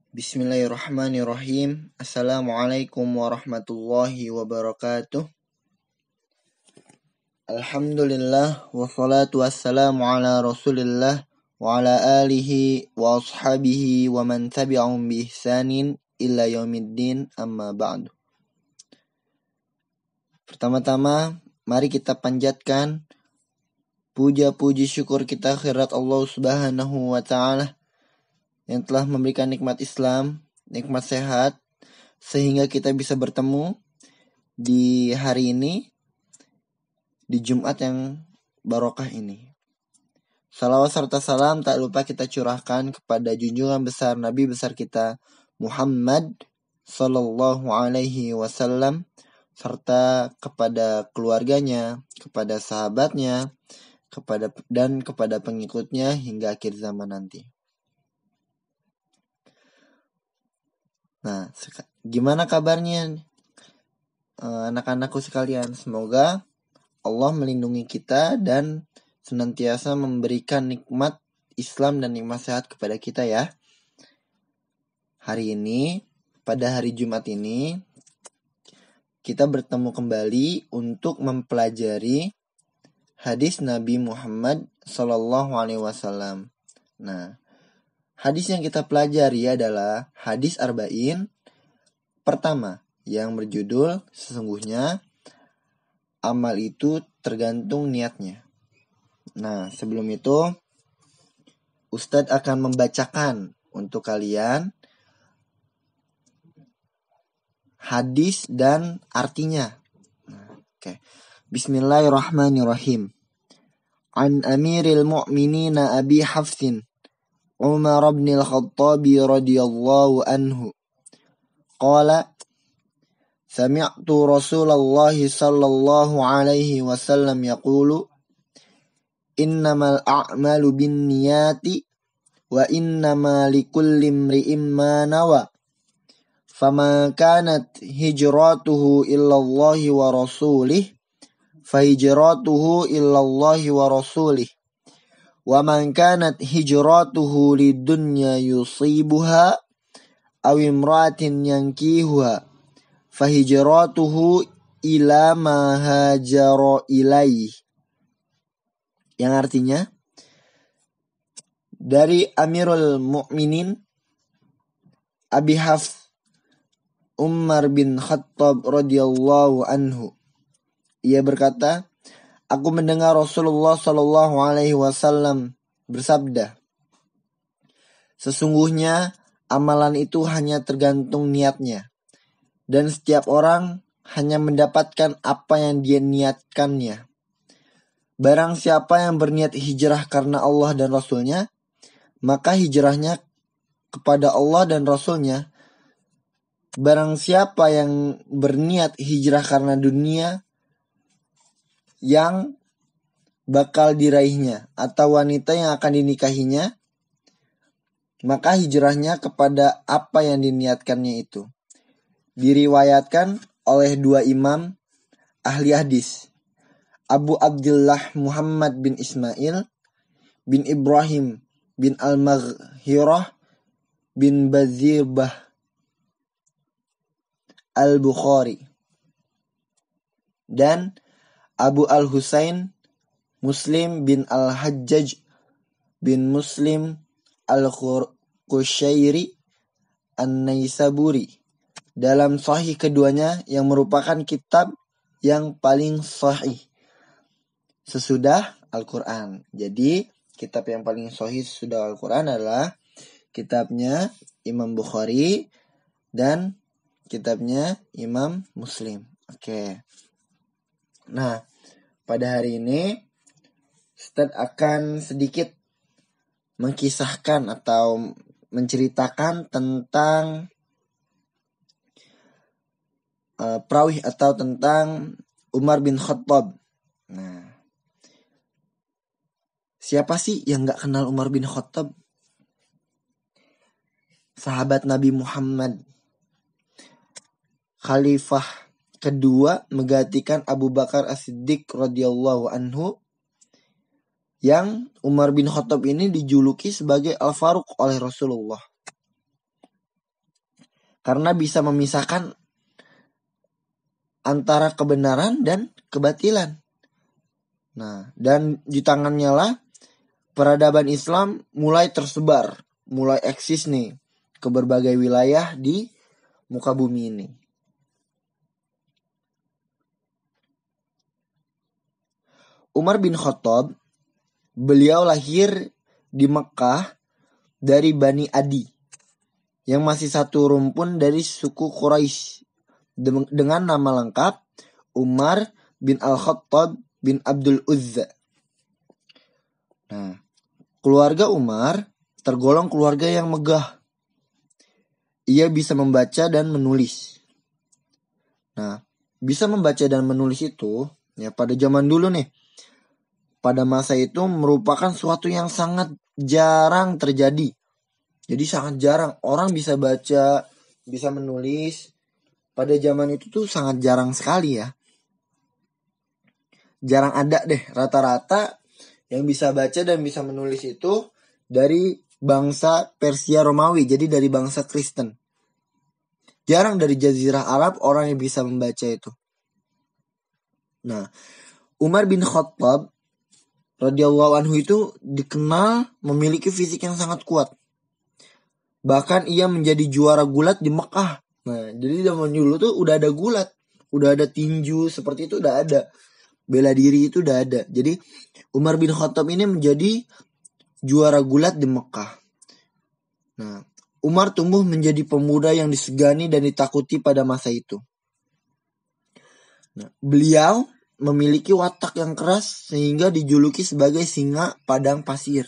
Bismillahirrahmanirrahim. Assalamualaikum warahmatullahi wabarakatuh. Alhamdulillah wassalatu wassalamu ala Rasulillah wa ala alihi wa ashabihi wa man tabi'ahum bi ihsanin illa yaumiddin, amma ba'du. Pertama-tama, mari kita panjatkan puja-puji syukur kita kehadirat Allah Subhanahu wa taala yang telah memberikan nikmat Islam, nikmat sehat, sehingga kita bisa bertemu di hari ini, di Jumat yang barokah ini. Salawat serta salam tak lupa kita curahkan kepada junjungan besar Nabi besar kita Muhammad Sallallahu Alaihi Wasallam, serta kepada keluarganya, kepada sahabatnya, kepada pengikutnya hingga akhir zaman nanti. Nah, gimana kabarnya anak-anakku sekalian? Semoga Allah melindungi kita dan senantiasa memberikan nikmat Islam dan nikmat sehat kepada kita ya. Hari ini, pada hari Jumat ini, kita bertemu kembali untuk mempelajari hadis Nabi Muhammad SAW. Nah, hadis yang kita pelajari adalah hadis Arba'in pertama yang berjudul sesungguhnya amal itu tergantung niatnya. Nah, sebelum itu Ustadz akan membacakan untuk kalian hadis dan artinya. Oke. Bismillahirrahmanirrahim. An Amiril Mu'minin Abi Hafsin Umar bin al-Khattab radhiyallahu anhu qala sami'tu Rasulullah sallallahu alaihi wasallam yaqulu innamal a'malu binniyati wa innama likulli imri'in ma nawa fama kanat hijratuhu illa Allah wa rasulih fa hijratuhu illa Allah wa rasulih wa man kanat hijratuhu lidunya yusibuha aw imra'atin yankihuha fa hijratuhu ila ma hajara ilaih. Yang artinya, dari Amirul Mukminin Abi Hafs Umar bin Khattab radhiyallahu anhu, ia berkata, aku mendengar Rasulullah Shallallahu Alaihi Wasallam bersabda, sesungguhnya amalan itu hanya tergantung niatnya, dan setiap orang hanya mendapatkan apa yang dia niatkannya. Barang siapa yang berniat hijrah karena Allah dan Rasulnya, maka hijrahnya kepada Allah dan Rasulnya. Barang siapa yang berniat hijrah karena dunia yang bakal diraihnya atau wanita yang akan dinikahinya, maka hijrahnya kepada apa yang diniatkannya itu. Diriwayatkan oleh dua imam ahli hadis, Abu Abdullah Muhammad bin Ismail bin Ibrahim bin Al-Maghirah bin Bazirbah Al-Bukhari, dan Abu Al-Husain Muslim bin Al-Hajjaj bin Muslim Al-Qushairi An-Naisaburi dalam sahih keduanya yang merupakan kitab yang paling sahih sesudah Al-Quran. Jadi kitab yang paling sahih sesudah Al-Quran adalah kitabnya Imam Bukhari dan kitabnya Imam Muslim. Oke. Nah, pada hari ini Ustadz akan sedikit mengkisahkan atau menceritakan tentang perawih atau tentang Umar bin Khattab. Nah, siapa sih yang gak kenal Umar bin Khattab? Sahabat Nabi Muhammad, Khalifah kedua menggantikan Abu Bakar As-Siddiq radhiyallahu anhu, yang Umar bin Khattab ini dijuluki sebagai Al-Faruq oleh Rasulullah. karena bisa memisahkan antara kebenaran dan kebatilan. Nah, dan di tangannya lah peradaban Islam mulai tersebar, mulai eksis nih ke berbagai wilayah di muka bumi ini. Umar bin Khattab, beliau lahir di Mekah dari Bani Adi, yang masih satu rumpun dari suku Quraisy, dengan nama lengkap Umar bin Al-Khattab bin Abdul Uzza. Nah, keluarga Umar tergolong keluarga yang megah. Ia bisa membaca dan menulis. Nah, bisa membaca dan menulis itu, ya pada zaman dulu nih, pada masa itu merupakan suatu yang sangat jarang terjadi. Jadi sangat jarang orang bisa baca, bisa menulis. Pada zaman itu tuh sangat jarang sekali ya. Jarang ada deh, rata-rata yang bisa baca dan bisa menulis itu dari bangsa Persia Romawi, jadi dari bangsa Kristen. Jarang dari Jazirah Arab orang yang bisa membaca itu. Nah, Umar bin Khattab radhiyallahu anhu itu dikenal memiliki fisik yang sangat kuat. Bahkan ia menjadi juara gulat di Mekah. Nah, jadi zaman dulu tuh udah ada gulat, udah ada tinju seperti itu udah ada. Bela diri itu udah ada. Jadi Umar bin Khattab ini menjadi juara gulat di Mekah. Nah, Umar tumbuh menjadi pemuda yang disegani dan ditakuti pada masa itu. Nah, beliau memiliki watak yang keras sehingga dijuluki sebagai singa padang pasir.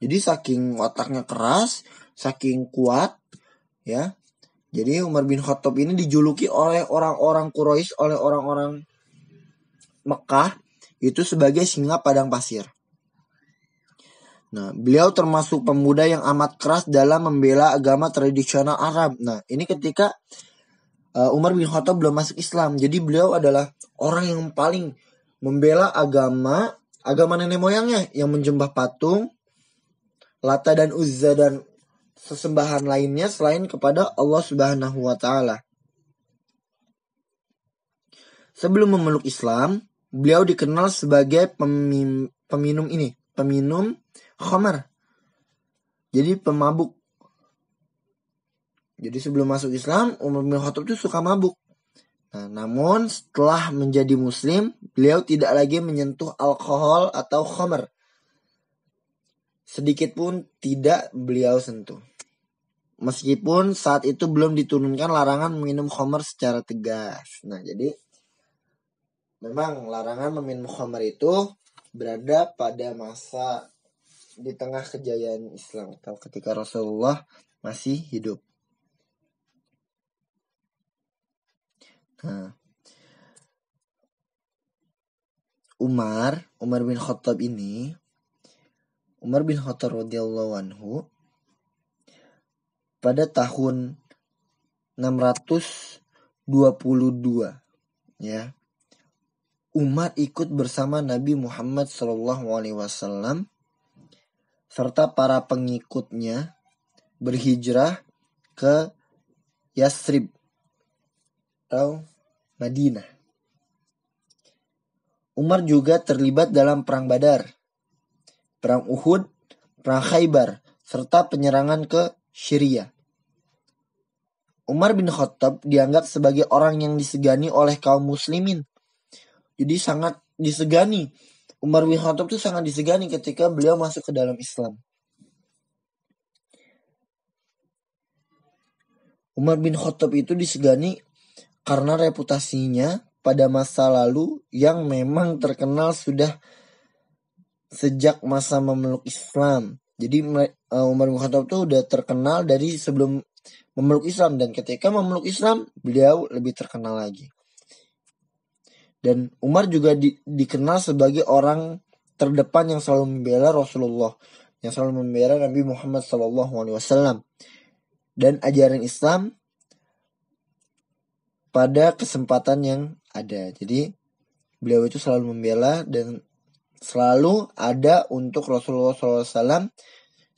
Jadi saking wataknya keras, saking kuat, ya. Jadi Umar bin Khattab ini dijuluki oleh orang-orang Quraisy, oleh orang-orang Mekah itu sebagai singa padang pasir. Nah, beliau termasuk pemuda yang amat keras dalam membela agama tradisional Arab. Nah, ini ketika Umar bin Khattab belum masuk Islam. Jadi beliau adalah orang yang paling membela agama nenek moyangnya yang menyembah patung, Lata dan Uzza dan sesembahan lainnya selain kepada Allah Subhanahu wa taala. Sebelum memeluk Islam, beliau dikenal sebagai peminum khamar. Jadi pemabuk. Jadi sebelum masuk Islam, Umar bin Khattab itu suka mabuk. Nah, namun setelah menjadi muslim, beliau tidak lagi menyentuh alkohol atau khamar. Sedikit pun tidak beliau sentuh. Meskipun saat itu belum diturunkan larangan meminum khamar secara tegas. Nah, jadi memang larangan meminum khamar itu berada pada masa di tengah kejayaan Islam atau ketika Rasulullah masih hidup. Nah, Umar bin Khattab ini, Umar bin Khattab radhiyallahu anhu pada tahun 622 ya, Umar ikut bersama Nabi Muhammad SAW serta para pengikutnya berhijrah ke Yasrib atau Madinah. Umar juga terlibat dalam perang Badar, perang Uhud, perang Khaybar, serta penyerangan ke Syria. Umar bin Khattab dianggap sebagai orang yang disegani oleh kaum muslimin. Jadi sangat disegani. Umar bin Khattab itu sangat disegani ketika beliau masuk ke dalam Islam. Umar bin Khattab itu disegani karena reputasinya pada masa lalu yang memang terkenal sudah sejak masa memeluk Islam. Jadi Umar bin Khattab itu udah terkenal dari sebelum memeluk Islam, dan ketika memeluk Islam beliau lebih terkenal lagi. Dan Umar juga dikenal sebagai orang terdepan yang selalu membela Rasulullah, yang selalu membela Nabi Muhammad SAW dan ajaran Islam pada kesempatan yang ada. Jadi beliau itu selalu membela dan selalu ada untuk Rasulullah SAW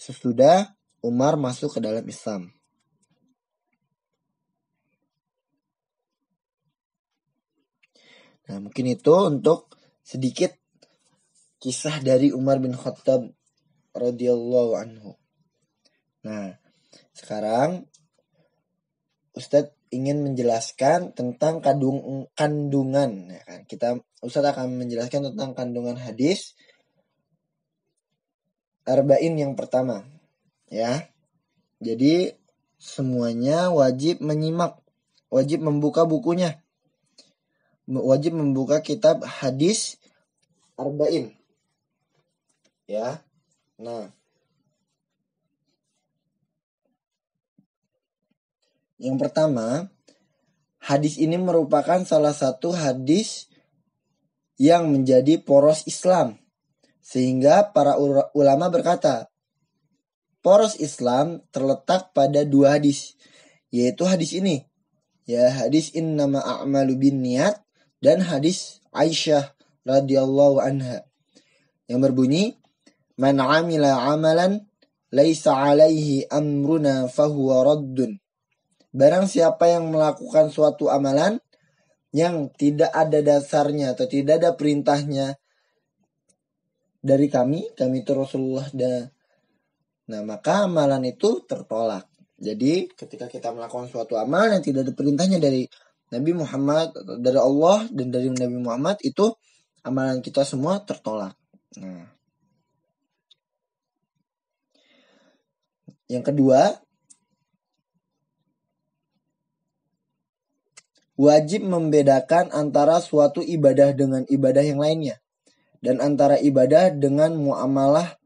sesudah Umar masuk ke dalam Islam. Nah, mungkin itu untuk sedikit kisah dari Umar bin Khattab radhiyallahu anhu. Nah, sekarang Ustadz ingin menjelaskan tentang kandungan. Ya kan? Ustadz akan menjelaskan tentang kandungan hadis arba'in yang pertama. Ya, jadi semuanya wajib menyimak, wajib membuka bukunya, wajib membuka kitab hadis arba'in. Ya, nah, yang pertama, hadis ini merupakan salah satu hadis yang menjadi poros Islam. Sehingga para ulama berkata, poros Islam terletak pada dua hadis, yaitu hadis ini, ya, hadis innama a'malu binniyat dan hadis Aisyah radhiyallahu anha yang berbunyi, man 'amila 'amalan laisa 'alaihi amruna fahuwa raddun. Barang siapa yang melakukan suatu amalan yang tidak ada dasarnya atau tidak ada perintahnya dari kami itu Rasulullah nah, maka amalan itu tertolak. Jadi ketika kita melakukan suatu amalan yang tidak ada perintahnya dari Nabi Muhammad, dari Allah dan dari Nabi Muhammad, itu amalan kita semua tertolak. Nah, yang kedua, wajib membedakan antara suatu ibadah dengan ibadah yang lainnya, dan antara ibadah dengan muamalah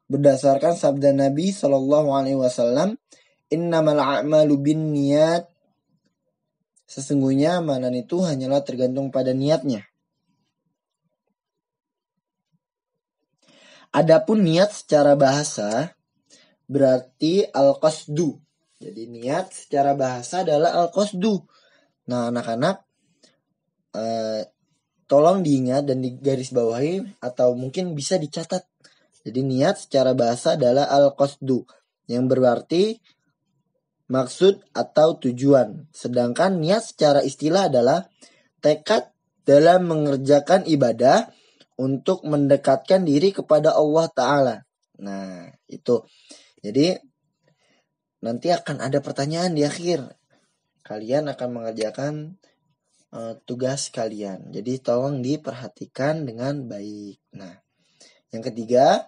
berdasarkan sabda Nabi Shallallahu Alaihi Wasallam, innamal a'malu binniyat. Sesungguhnya amalan itu hanyalah tergantung pada niatnya. Adapun niat secara bahasa berarti al-qasdu. Jadi niat secara bahasa adalah al-qasdu. Nah, anak-anak tolong diingat dan digarisbawahi atau mungkin bisa dicatat. Jadi niat secara bahasa adalah al-qasdu, yang berarti maksud atau tujuan. Sedangkan niat secara istilah adalah tekad dalam mengerjakan ibadah untuk mendekatkan diri kepada Allah Ta'ala. Nah, itu. Jadi nanti akan ada pertanyaan di akhir. Kalian akan mengerjakan tugas kalian. Jadi tolong diperhatikan dengan baik. Nah, yang ketiga,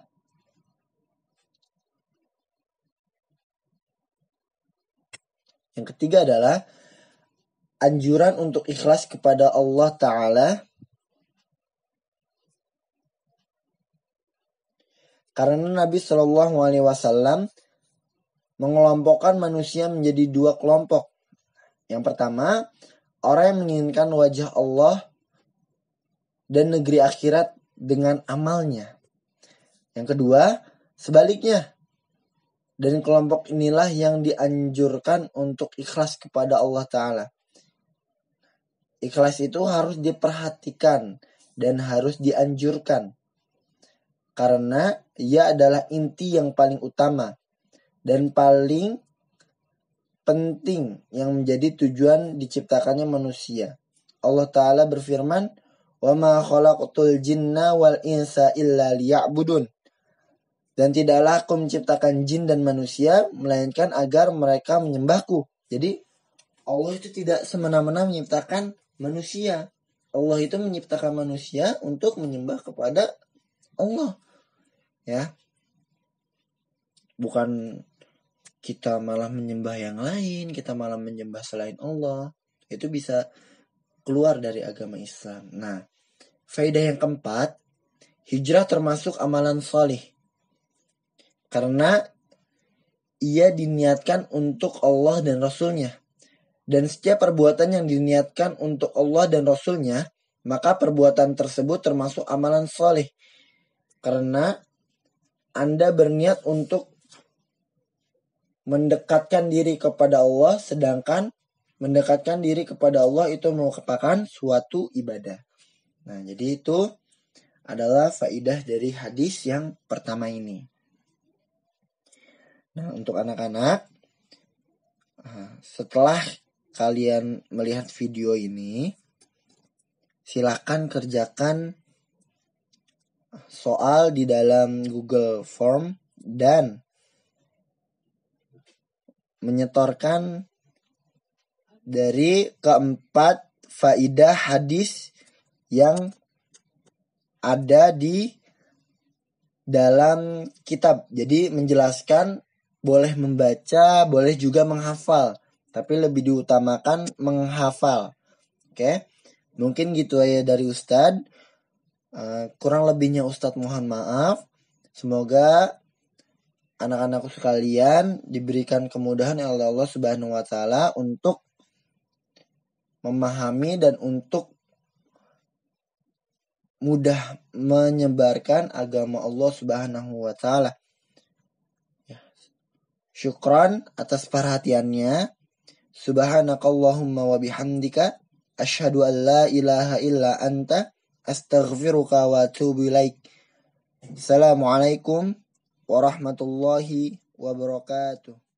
adalah anjuran untuk ikhlas kepada Allah Ta'ala. Karena Nabi Shallallahu Alaihi Wasallam mengelompokkan manusia menjadi dua kelompok. Yang pertama, orang yang menginginkan wajah Allah dan negeri akhirat dengan amalnya. Yang kedua, sebaliknya. Dan kelompok inilah yang dianjurkan untuk ikhlas kepada Allah Ta'ala. Ikhlas itu harus diperhatikan dan harus dianjurkan. Karena ia adalah inti yang paling utama dan paling penting yang menjadi tujuan diciptakannya manusia. Allah Ta'ala berfirman, wa ma khalaqtul jinna wal insa illa liya'budun. Dan tidaklah aku menciptakan jin dan manusia melainkan agar mereka menyembahku. Jadi Allah itu tidak semena-mena menciptakan manusia. Allah itu menciptakan manusia untuk menyembah kepada Allah. Ya. Bukan kita malah menyembah yang lain, kita malah menyembah selain Allah. Itu bisa keluar dari agama Islam. Nah, faedah yang keempat, hijrah termasuk amalan salih. Karena ia diniatkan untuk Allah dan Rasulnya. Dan setiap perbuatan yang diniatkan untuk Allah dan Rasulnya, maka perbuatan tersebut termasuk amalan saleh. Karena Anda berniat untuk mendekatkan diri kepada Allah, sedangkan mendekatkan diri kepada Allah itu merupakan suatu ibadah. Nah, jadi itu adalah faedah dari hadis yang pertama ini. Nah, untuk anak-anak, setelah kalian melihat video ini, Silahkan kerjakan soal di dalam Google Form dan menyetorkan dari keempat faidah hadis yang ada di dalam kitab. Jadi menjelaskan boleh membaca, boleh juga menghafal, tapi lebih diutamakan menghafal. Oke, mungkin gitu aja dari Ustadz. Kurang lebihnya Ustadz mohon maaf. Semoga anak-anakku sekalian diberikan kemudahan oleh Allah Subhanahu wa taala untuk memahami dan untuk mudah menyebarkan agama Allah Subhanahu wa taala. Syukran atas perhatiannya. Subhanakallahumma wa bihamdika asyhadu an la ilaha illa anta astaghfiruka wa atubu ilaik. Assalamualaikum warahmatullahi wabarakatuh.